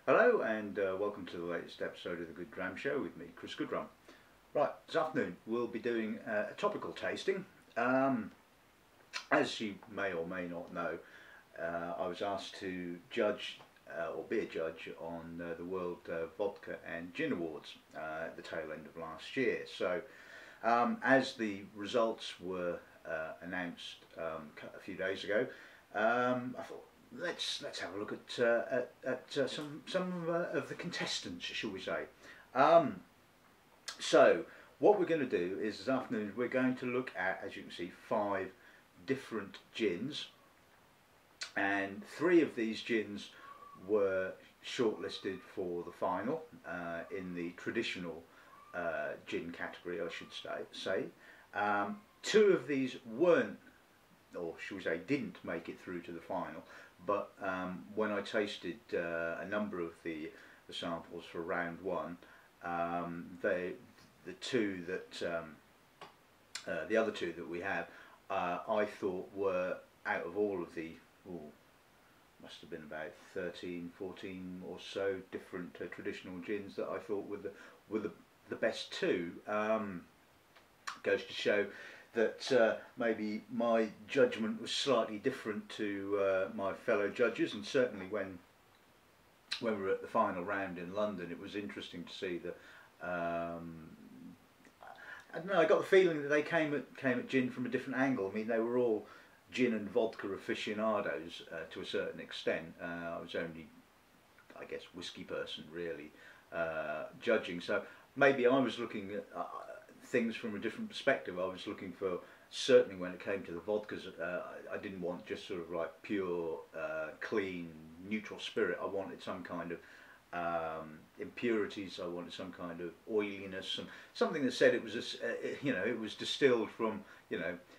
Hello and welcome to the latest episode of the Good Dram Show with me, Chris Goodrum. Right, this afternoon we'll be doing a topical tasting. As you may or may not know, I was asked to judge or be a judge on the World Vodka and Gin Awards at the tail end of last year. So as the results were announced a few days ago, I thought, let's have a look at some of the contestants, shall we say. So what we're going to do is this afternoon we're going to look at, as you can see, 5 different gins, and 3 of these gins were shortlisted for the final in the traditional gin category, I should say. 2 of these weren't, or should we say didn't make it through to the final, but when I tasted a number of the samples for round 1, the other two that we have, I thought were, out of all of the, must have been about 13, 14 or so different traditional gins that I thought were the best 2. Goes to show that maybe my judgment was slightly different to my fellow judges, and certainly when we were at the final round in London, it was interesting to see that I don't know, I got the feeling that they came at gin from a different angle. I mean, they were all gin and vodka aficionados to a certain extent. I was only, I guess, whiskey person really judging, so maybe I was looking at things from a different perspective. I was looking for, certainly when it came to the vodkas, I didn't want just sort of like pure, clean, neutral spirit. I wanted some kind of impurities. I wanted some kind of oiliness, something that said it was it was distilled from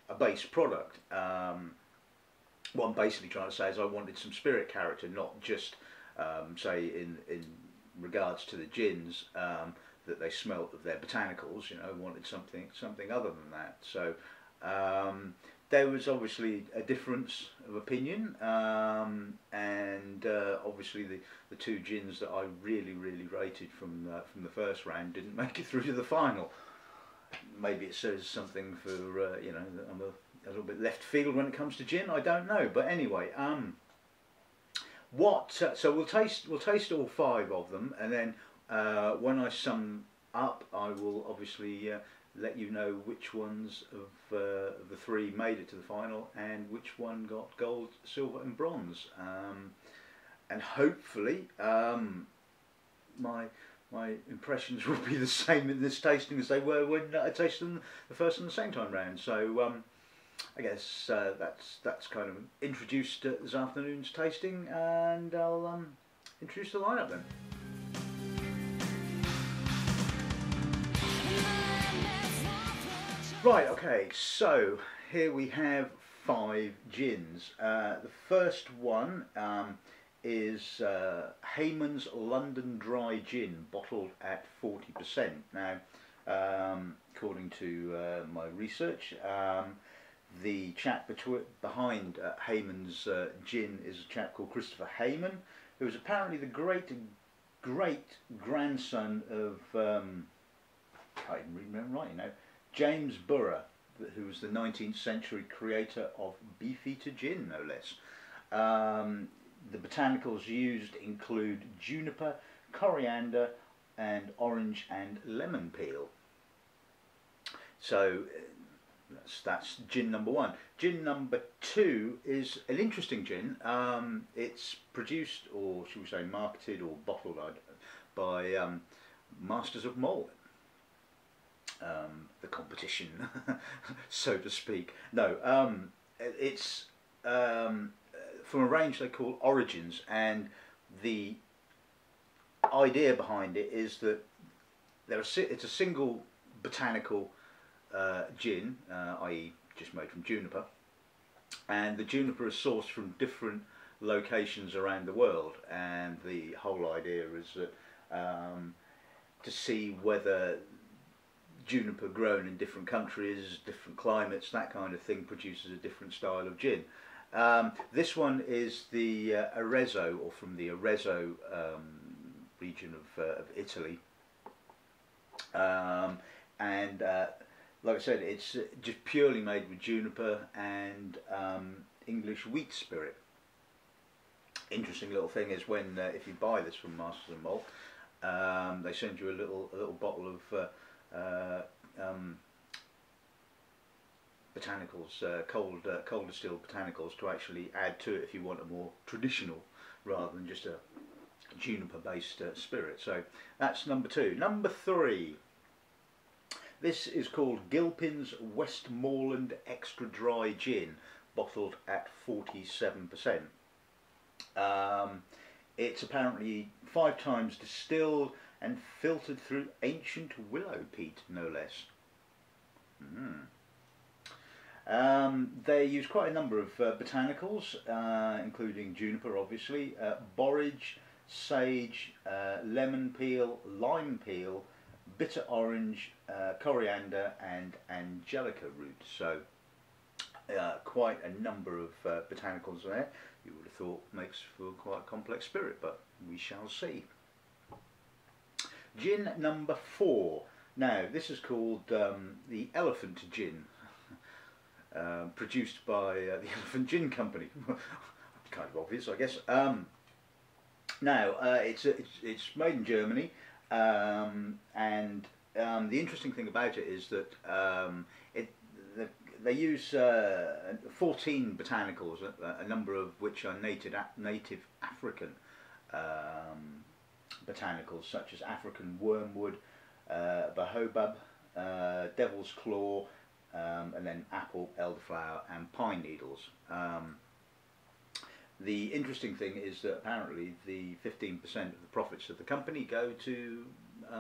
a base product. What I'm basically trying to say is I wanted some spirit character, not just say in regards to the gins, that they smelt of their botanicals. I wanted something other than that. So there was obviously a difference of opinion, and obviously the 2 gins that I really rated from the first round didn't make it through to the final. Maybe it says something for that I'm a little bit left field when it comes to gin. I don't know, but anyway, so we'll taste all 5 of them, and then when I sum up, I will obviously let you know which ones of the 3 made it to the final and which one got gold, silver and bronze, and hopefully my impressions will be the same in this tasting as they were when I tasted them the first and the second time round. So I guess that's kind of introduced this afternoon's tasting, and I'll introduce the lineup then. Right, okay, so here we have 5 gins. The first one is Hayman's London Dry Gin, bottled at 40%. Now, according to my research, the chap behind Hayman's gin is a chap called Christopher Hayman, who was apparently the great grandson of, I can't even remember right, James Burrough, who was the 19th century creator of Beefeater gin, no less. The botanicals used include juniper, coriander, and orange and lemon peel. So that's gin number 1. Gin number 2 is an interesting gin. It's produced, or should we say marketed or bottled by Masters of Malt. The competition, so to speak. No, it's from a range they call Origins, and the idea behind it is that it's a single botanical gin, i.e. just made from juniper, and the juniper is sourced from different locations around the world, and the whole idea is that to see whether juniper grown in different countries, different climates, that kind of thing, produces a different style of gin. This one is the Arezzo, or from the Arezzo region of Italy. And like I said, it's just purely made with juniper and English wheat spirit. Interesting little thing is when if you buy this from Masters and Malt, they send you a little bottle of botanicals, cold distilled botanicals to actually add to it if you want a more traditional rather than just a juniper based spirit. So that's number 2. Number 3, this is called Gilpin's Westmorland Extra Dry Gin, bottled at 47%. It's apparently 5 times distilled and filtered through ancient willow peat, no less. They use quite a number of botanicals, including juniper, obviously, borage, sage, lemon peel, lime peel, bitter orange, coriander, and angelica root. So quite a number of botanicals there. You would have thought makes for quite a complex spirit, but we shall see. Gin number 4. Now this is called the Elephant Gin, produced by the Elephant Gin Company. Kind of obvious, I guess. Now it's made in Germany, and the interesting thing about it is that they use 14 botanicals, a number of which are native African botanicals, such as African wormwood, baobab, devil's claw, and then apple, elderflower, and pine needles. The interesting thing is that apparently the 15% of the profits of the company go to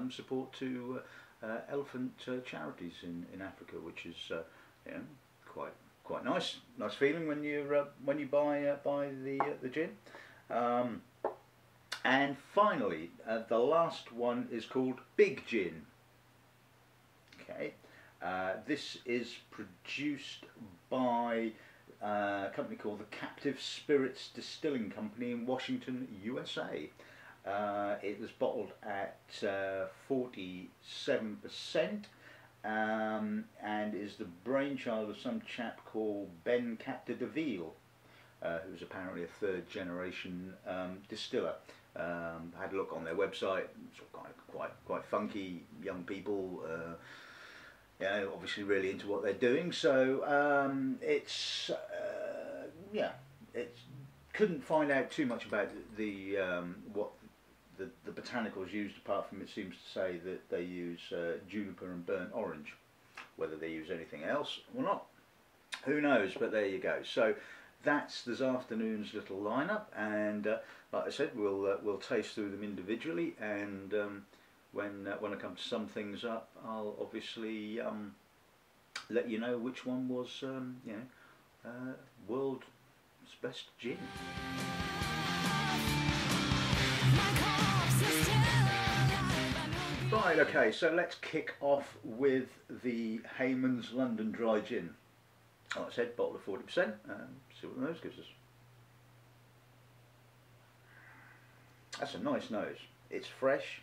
support to elephant charities in Africa, which is you know, quite nice feeling when you buy the gin. And finally, the last one is called Big Gin. Okay, this is produced by a company called the Captive Spirits Distilling Company in Washington, USA. It was bottled at 47%, and is the brainchild of some chap called Ben Capdeville, who's apparently a 3rd generation distiller. Had a look on their website. It's kind of quite funky young people. You know, obviously really into what they're doing. So it's yeah, it couldn't find out too much about the what the botanicals used, apart from it seems to say that they use juniper and burnt orange. Whether they use anything else or not, who knows? But there you go. So that's this afternoon's little lineup, and like I said, we'll taste through them individually, and when I come to sum things up, I'll obviously let you know which one was you know, world's best gin. Right, okay, so let's kick off with the Hayman's London Dry Gin. Like I said, bottle of 40%, and see what the nose gives us. That's a nice nose. It's fresh,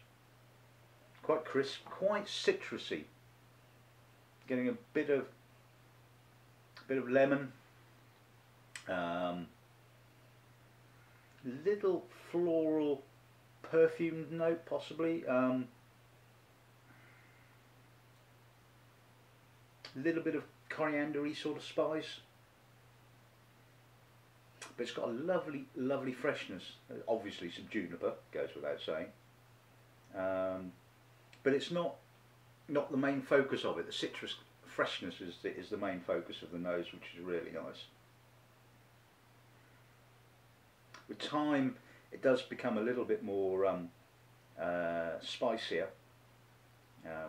quite crisp, quite citrusy. Getting a bit of lemon, little floral perfumed note possibly. Little bit of coriander-y sort of spice, but it's got a lovely freshness. Obviously some juniper, goes without saying, but it's not the main focus of it. The citrus freshness is the main focus of the nose, which is really nice. With time it does become a little bit more spicier,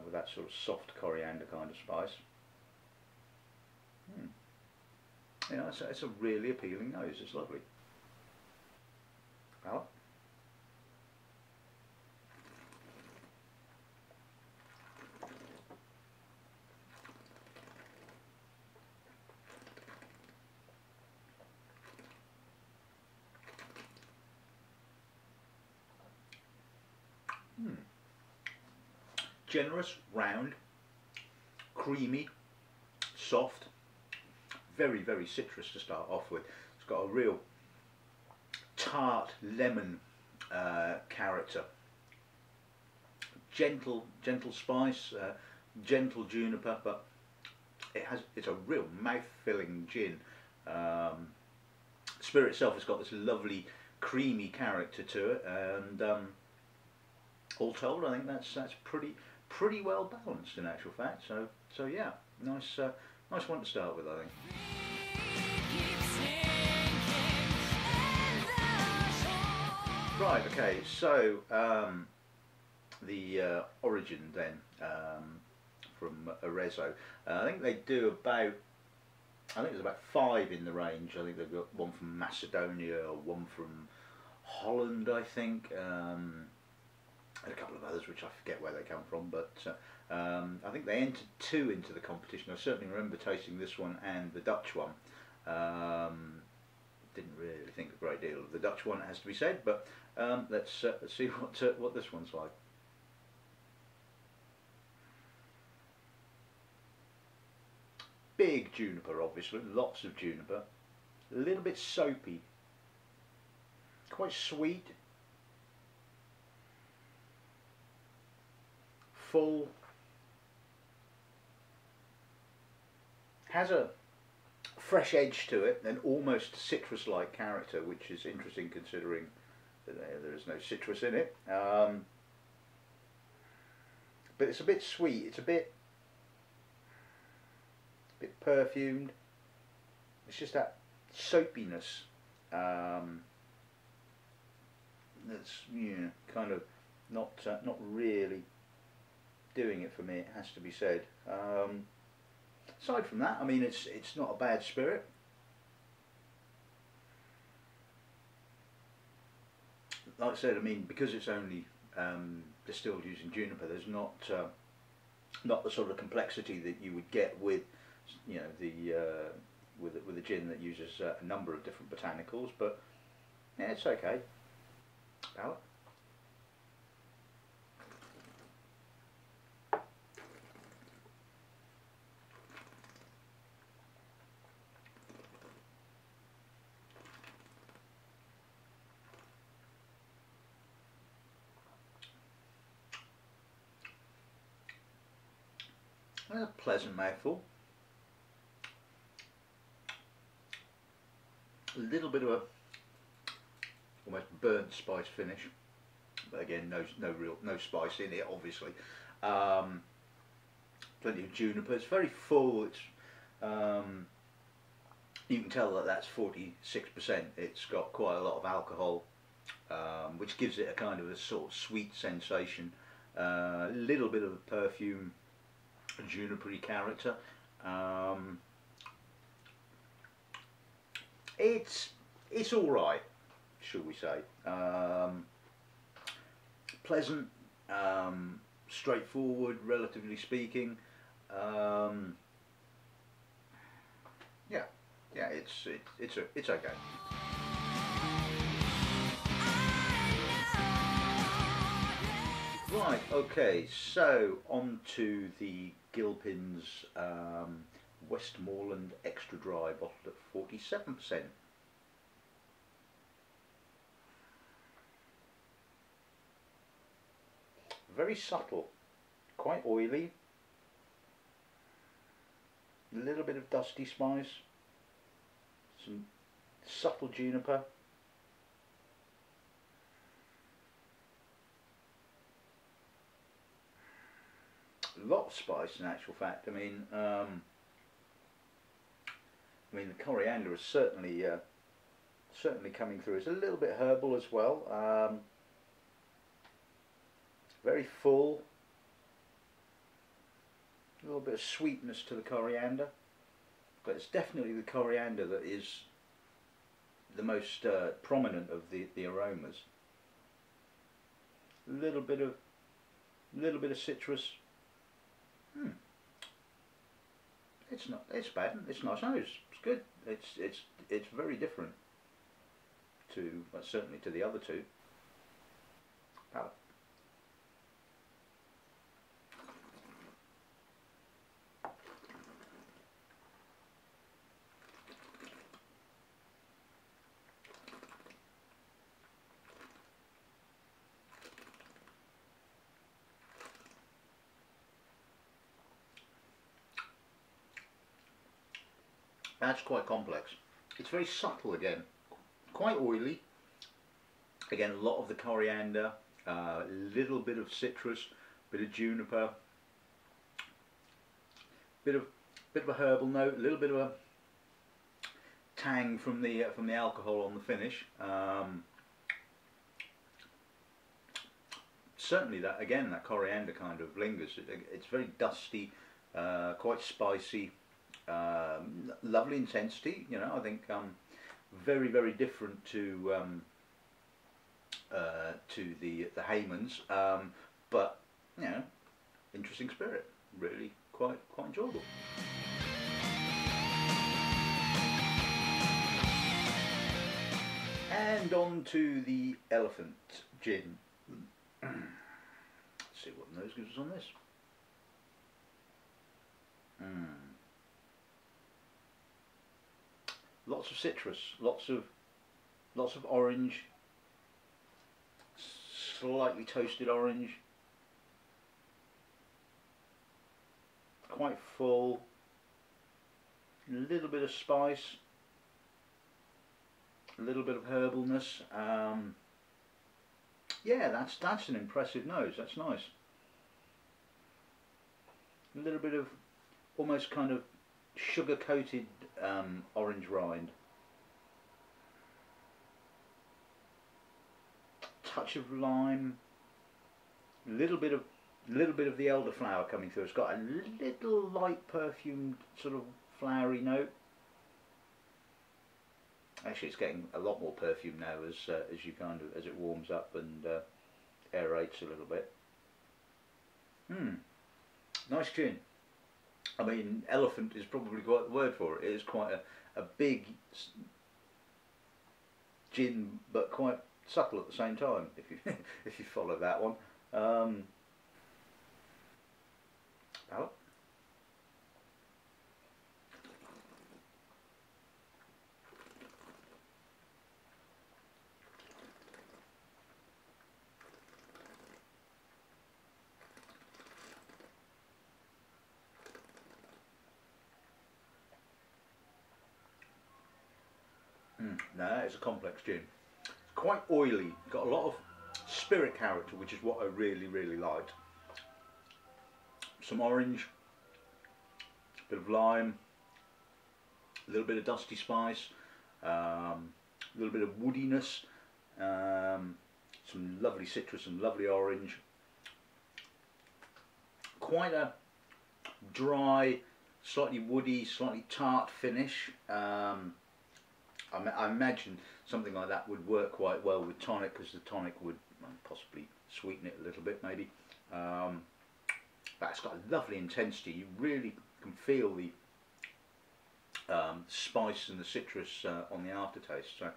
with that sort of soft coriander kind of spice. You know, it's a really appealing nose. It's lovely. Palate. generous, round, creamy, soft, very, very citrus to start off with. It's got a real tart lemon character. Gentle spice, gentle juniper, but it's a real mouth-filling gin. Spirit itself has got this lovely creamy character to it, and all told, I think that's pretty well balanced in actual fact. So yeah, nice one to start with, I think. Right, okay, so the origin then from Arezzo. I think they do about, I think there's about 5 in the range. I think they've got one from Macedonia, one from Holland, I think, and a couple of others which I forget where they come from, but I think they entered 2 into the competition. I certainly remember tasting this one and the Dutch one. Didn't really think a great deal of the Dutch one, it has to be said, but let's see what this one's like. Big juniper, obviously, lots of juniper, a little bit soapy, quite sweet, full, has a fresh edge to it and almost citrus-like character, which is interesting considering that there is no citrus in it. But it's a bit sweet, it's a bit perfumed. It's just that soapiness that's, yeah, kind of not really doing it for me, it has to be said. Aside from that, I mean, it's not a bad spirit. Like I said, I mean, because it's only distilled using juniper, there's not the sort of complexity that you would get with, you know, with a gin that uses a number of different botanicals. But yeah, it's okay. Palate. A pleasant mouthful. A little bit of a almost burnt spice finish, but again, no spice in it, obviously. Plenty of juniper. It's very full. It's you can tell that that's 46%. It's got quite a lot of alcohol, which gives it a kind of a sort of sweet sensation. A little bit of a perfume, a junipery character. It's all right, shall we say. Pleasant, straightforward, relatively speaking. Yeah, it's okay. Right, okay, so on to the Gilpin's Westmorland Extra Dry, bottled at 47%. Very subtle, quite oily, a little bit of dusty spice, some subtle juniper. A lot of spice in actual fact. I mean the coriander is certainly coming through. It's a little bit herbal as well. Very full. A little bit of sweetness to the coriander, but it's definitely the coriander that is the most prominent of the aromas. A little bit of citrus. It's bad. It's nice. No, it's good. It's very different to, well, certainly to the other two. Palate. That's quite complex. It's very subtle again, quite oily. Again, a lot of the coriander, a little bit of citrus, bit of juniper, bit of a herbal note, a little bit of a tang from the alcohol on the finish. Certainly that, again, that coriander kind of lingers. It's very dusty, quite spicy, lovely intensity. You know, I think very, very different to the Haymans, but you know, interesting spirit. Really quite enjoyable. And on to the Elephant Gin. Let's see what the nose gives us on this. Lots of citrus, lots of orange, slightly toasted orange, quite full, a little bit of spice, a little bit of herbalness. Yeah, that's an impressive nose. That's nice. A little bit of almost kind of sugar-coated orange rind. Touch of lime. A little bit of the elderflower coming through. It's got a little light perfumed sort of flowery note. Actually, it's getting a lot more perfume now as you kind of, as it warms up and aerates a little bit. Nice gin. I mean, elephant is probably quite the word for it. It is quite a big gin, but quite subtle at the same time. If you if you follow that one. Palate. No, it's a complex gin. It's quite oily, got a lot of spirit character, which is what I really liked. Some orange, a bit of lime, a little bit of dusty spice, a little bit of woodiness, some lovely citrus and lovely orange. Quite a dry, slightly woody, slightly tart finish. I imagine something like that would work quite well with tonic, because the tonic would possibly sweeten it a little bit, maybe. But it's got a lovely intensity. You really can feel the spice and the citrus on the aftertaste. So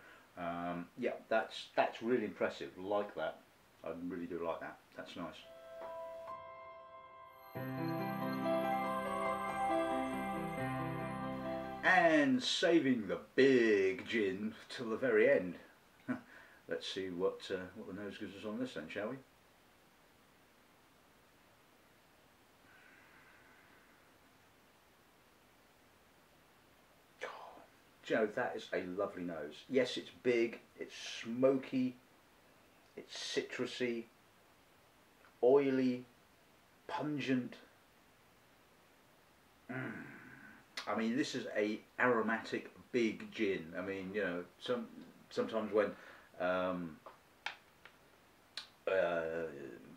yeah, that's really impressive. Like that, I really do like that. That's nice. And saving the big gin till the very end. Let's see what the nose gives us on this then, shall we? Oh, do you know, that is a lovely nose. Yes, it's big, it's smoky, it's citrusy, oily, pungent. I mean, this is a aromatic big gin. I mean, you know, sometimes when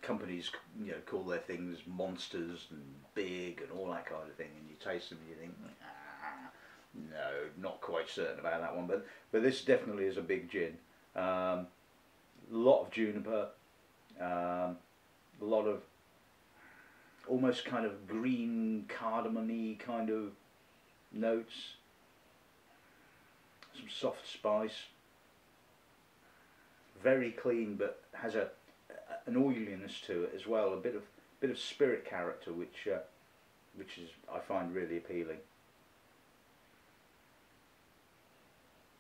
companies, you know, call their things monsters and big and all that kind of thing, and you taste them and you think, no, not quite certain about that one. But this definitely is a big gin. A lot of juniper, a lot of almost kind of green cardamom-y kind of notes, some soft spice, very clean, but has an oiliness to it as well, a bit of spirit character, which is, I find, really appealing.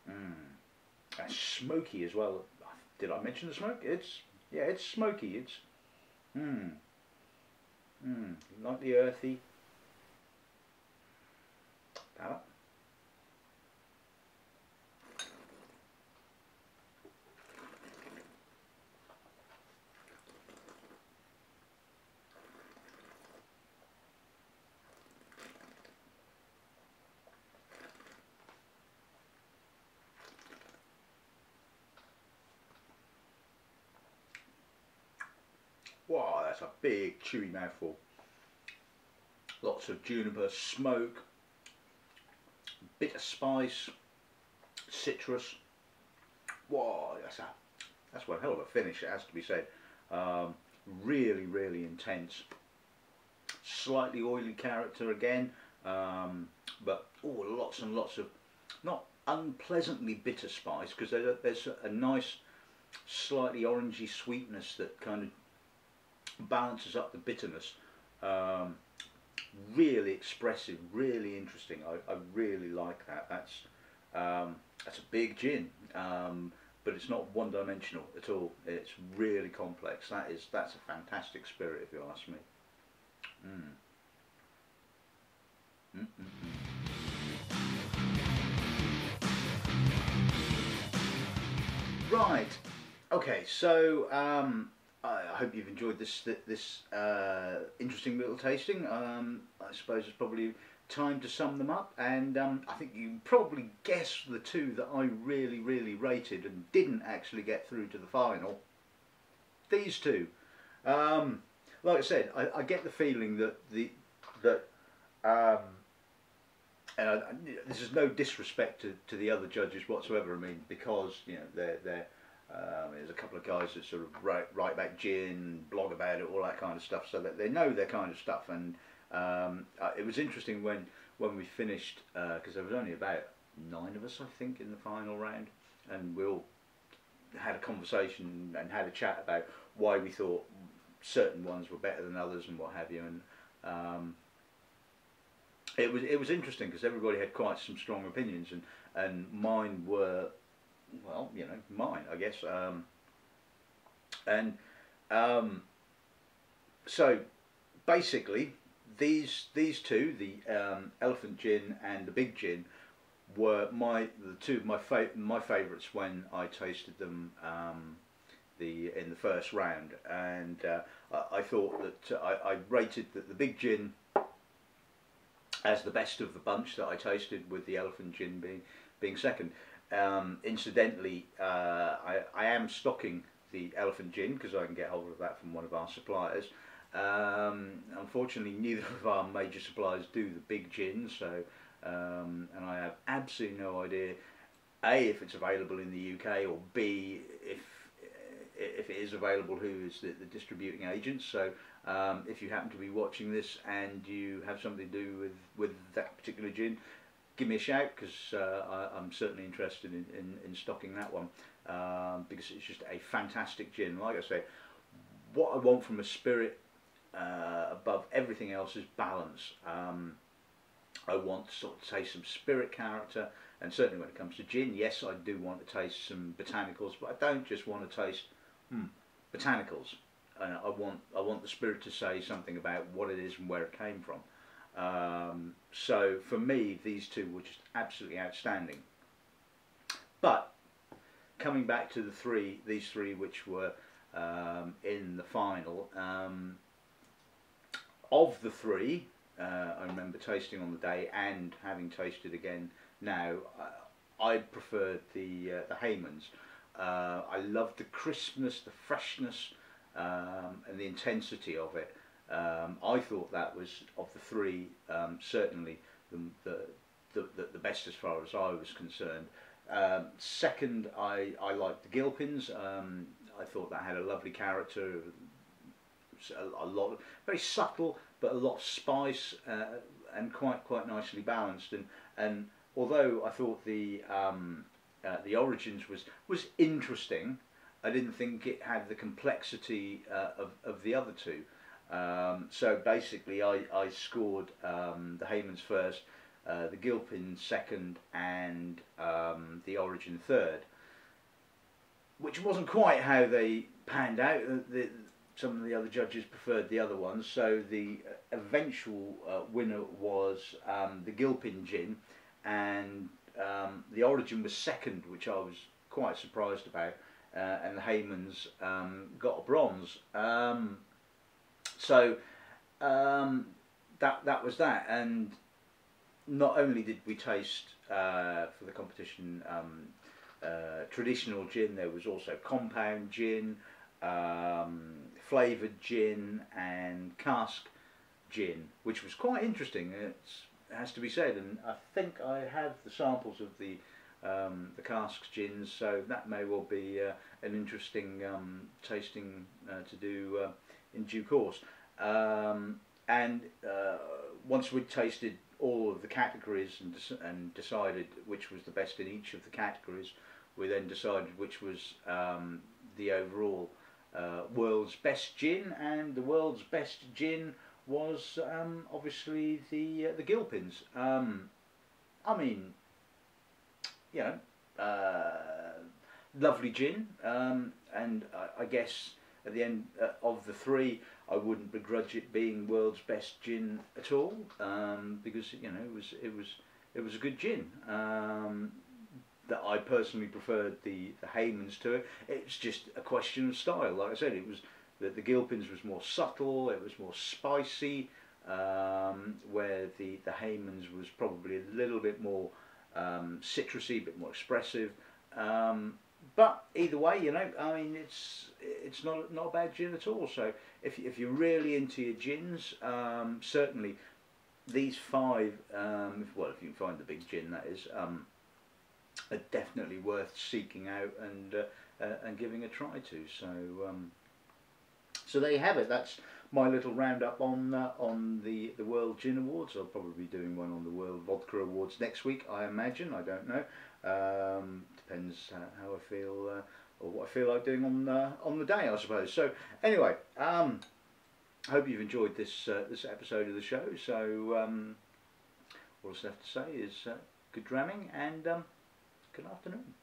And smoky as well. Did I mention the smoke? Yeah, it's smoky. It's lightly earthy. Palate. Wow, that's a big chewy mouthful. Lots of juniper, smoke, bitter spice, citrus. Wow, that's one hell of a finish, it has to be said. Really, really intense. Slightly oily character again, but lots and lots of not unpleasantly bitter spice, because there's a nice slightly orangey sweetness that kind of balances up the bitterness. Really expressive, really interesting. I really like that. That's a big gin, but it's not one-dimensional at all. It's really complex. That's a fantastic spirit, if you ask me. Right. Okay. So I hope you've enjoyed this interesting little tasting. I suppose it's probably time to sum them up, and I think you can probably guess the two that I really, really rated and didn't actually get through to the final. These two. Like I said, I get the feeling that this is no disrespect to the other judges whatsoever. I mean, because there's a couple of guys that sort of write about gin, blog about it, all that kind of stuff, so that they know their kind of stuff. And it was interesting when we finished, because there was only about 9 of us, I think, in the final round, and we all had a conversation and had a chat about why we thought certain ones were better than others and what have you. And it was interesting because everybody had quite some strong opinions, and mine were, well, mine, I guess. So basically, these two, the Elephant Gin and the Big Gin, were two of my favourites when I tasted them in the first round, and I thought that I rated that the Big Gin as the best of the bunch that I tasted, with the Elephant Gin being second. Incidentally, I am stocking the Elephant Gin because I can get hold of that from one of our suppliers. Unfortunately, neither of our major suppliers do the Big Gin, so and I have absolutely no idea A, if it's available in the UK, or B, if it is available, who is the distributing agent. So if you happen to be watching this and you have something to do with that particular gin, give me a shout, because I'm certainly interested in stocking that one, because it's just a fantastic gin. Like I say, what I want from a spirit above everything else is balance. I want to sort of taste some spirit character, and certainly when it comes to gin, yes, I do want to taste some botanicals, but I don't just want to taste botanicals. I want the spirit to say something about what it is and where it came from. So for me, these two were just absolutely outstanding. But coming back to these three which were in the final, of the three, I remember tasting on the day and having tasted again now, I preferred the Haymans. I loved the crispness, the freshness, and the intensity of it. I thought that was, of the three, certainly the best as far as I was concerned. Second, I liked the Gilpins. I thought that had a lovely character, a lot, very subtle, but a lot of spice, and quite nicely balanced. And although I thought the Origins was interesting, I didn't think it had the complexity of the other two. So basically, I scored the Haymans first, the Gilpin second, and the Origin third, which wasn't quite how they panned out. Some of the other judges preferred the other ones, so the eventual winner was the Gilpin gin, and the Origin was second, which I was quite surprised about, and the Haymans got a bronze. So that was that, and not only did we taste for the competition traditional gin, there was also compound gin, flavoured gin and cask gin, which was quite interesting. It has to be said, and I think I have the samples of the casks gins, so that may well be an interesting tasting to do in due course. And once we'd tasted all of the categories and decided which was the best in each of the categories, we then decided which was the overall world's best gin, and the world's best gin was obviously the Gilpins. I mean, you know, lovely gin, and I guess at the end of the three, I wouldn't begrudge it being world's best gin at all, because you know it was a good gin. That I personally preferred the Haymans to it. It's just a question of style. Like I said, it was the Gilpins was more subtle. It was more spicy, where the Haymans was probably a little bit more citrusy, a bit more expressive. But either way, you know, I mean, it's not a bad gin at all. So if you're really into your gins, certainly these five, well, if you can find the big gin, that is, are definitely worth seeking out and giving a try to. So so there you have it. That's my little roundup on the World Gin Awards. I'll probably be doing one on the World Vodka Awards next week, I imagine. I don't know. Depends how I feel or what I feel like doing on the day, I suppose. So anyway, I hope you've enjoyed this this episode of the show. So all that's left to say is good dramming and good afternoon.